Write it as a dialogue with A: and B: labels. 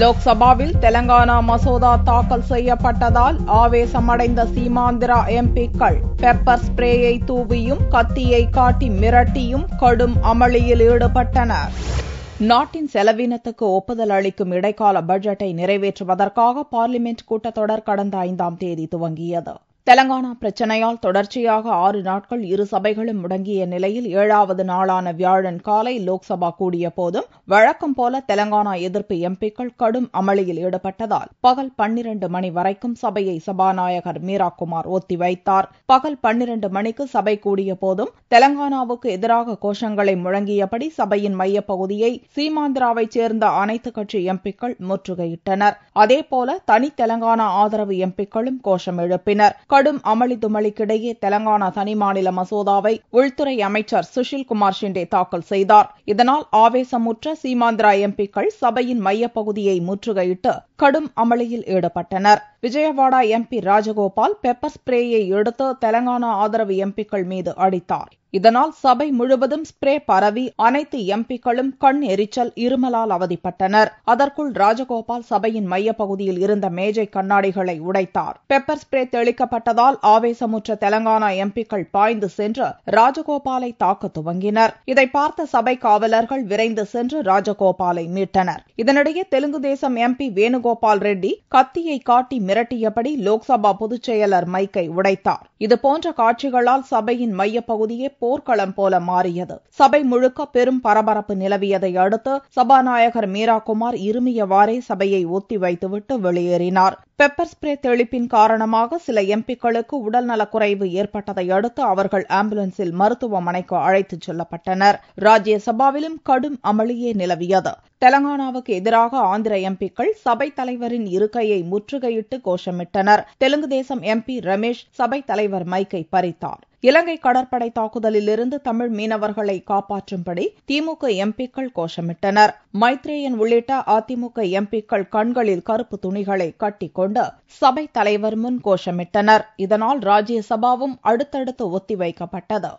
A: லோக்சபாவில் தெலங்கானா மசோதா தாக்கல் செய்யப்பட்டதால் ஆவேசமடைந்த சீமாந்திரா எம்பிக்கள் பெப்பர் ஸ்பிரேயை தூவியும் கத்தியை காட்டி மிரட்டியும் கடும் அமளியில் ஈடுபட்டனர். நாட்டின் செலவினத்துக்கு ஒப்புதல் அளிக்கும் இடைக்கால பட்ஜெட்டை நிறைவேற்றுவதற்காக பார்லிமென்ட் கூட்டத்தொடர் கடந்த 5ஆம் தேதி துவங்கியது. தெலங்கானா பிரச்சினையால் தொடர்ச்சியாக 6 நாட்கள் இரு சபைகளும் முடங்கிய நிலையில் 7வது நாளான வியாழன் காலை லோக்சபா கூடிய போதும் வழக்கம் போல தெலங்கானா எதிர்ப்பு எம்பிக்கள் கடும் அமளியில் ஈடுபட்டதால் பகல் 12 மணி வரைக்கும் சபையை சபாநாயகர் மீராகுமார் ஒத்திவைத்தார். பகல் 12 மணிக்கு சபை கூடிய போதும் தெலங்கானாவுக்கு எதிராக கோஷங்களை முழங்கியபடி சபையின் மையப்பகுதியை சீமாந்திராவைச் சேர்ந்த அனைத்துக் கட்சி எம்பிக்கள் முற்றுகையிட்டனர். அதேபோல தனி தெலங்கானா ஆதரவு எம்பிக்களும் கோஷம் எழுப்பினர். கடும் அமளி துமளிக்கிடையே தெலங்கானா தனிமாநில மசோதாவை உள்துறை அமைச்சர் சுஷில்குமார் ஷிண்டே தாக்கல் செய்தார். இதனால் ஆவேசமுற்ற சீமாந்திரா எம்பிக்கள் சபையின் மையப்பகுதியை முற்றுகையிட்டு கடும் அமளியில் ஈடுபட்டனர். விஜயவாடா எம்பி ராஜகோபால் பெப்பர் ஸ்பிரேயை எடுத்து தெலங்கானா ஆதரவு எம்பிக்கள் மீது அடித்தார். இதனால் சபை முழுவதும் ஸ்பிரே பரவி அனைத்து எம்பிக்களும் கண் எரிச்சல், இருமலால் அவதிப்பட்டனர். அதற்குள் ராஜகோபால் சபையின் மையப்பகுதியில் இருந்த மேஜை கண்ணாடிகளை உடைத்தார். பெப்பர் ஸ்பிரே தெளிக்கப்பட்டதால் ஆவேசமுற்ற தெலங்கானா எம்பிக்கள் பாய்ந்து சென்று ராஜகோபாலை தாக்க துவங்கினர். இதை பார்த்த சபை காவலர்கள் விரைந்து சென்று ராஜகோபாலை மீட்டனர். இதனிடையே தெலுங்கு தேசம் எம்பி வேணுகோபால் ரெட்டி கத்தியை காட்டி மிரட்டியபடி லோக்சபா பொதுச் செயலர் மைக்கை உடைத்தார். இதுபோன்ற காட்சிகளால் சபையின் மையப்பகுதியே போர்க்களம் போல மாறியது. சபை முழுக்க பெரும் பரபரப்பு நிலவியதை அடுத்து சபாநாயகர் மீராகுமார் இருமியவாறே சபையை ஒத்திவைத்துவிட்டு வெளியேறினார். பெப்பர் ஸ்பிரே தெளிப்பின் காரணமாக சில எம்பிக்களுக்கு உடல்நலக்குறைவு ஏற்பட்டதை அடுத்து அவர்கள் ஆம்புலன்ஸில் மருத்துவமனைக்கு அழைத்துச் செல்லப்பட்டனர். ராஜ்யசபாவிலும் கடும் அமளியே நிலவியது. தெலங்கானாவுக்கு எதிராக ஆந்திர எம்பிக்கள் சபைத் தலைவரின் இருக்கையை முற்றுகையிட்டு கோஷமிட்டனர். தெலுங்கு தேசம் எம்பி ரமேஷ் சபைத் தலைவர் மைக்கை பறித்தார். இலங்கை கடற்படை தாக்குதலிலிருந்து தமிழ் மீனவர்களை காப்பாற்றும்படி திமுக எம்பிக்கள் கோஷமிட்டனர். மைத்ரேயன் உள்ளிட்ட அதிமுக எம்பிக்கள் கண்களில் கருப்பு துணிகளை கட்டிக்கொண்டு சபைத் தலைவர் முன் கோஷமிட்டனர். இதனால் ராஜ்யசபாவும் அடுத்தடுத்து ஒத்திவைக்கப்பட்டது.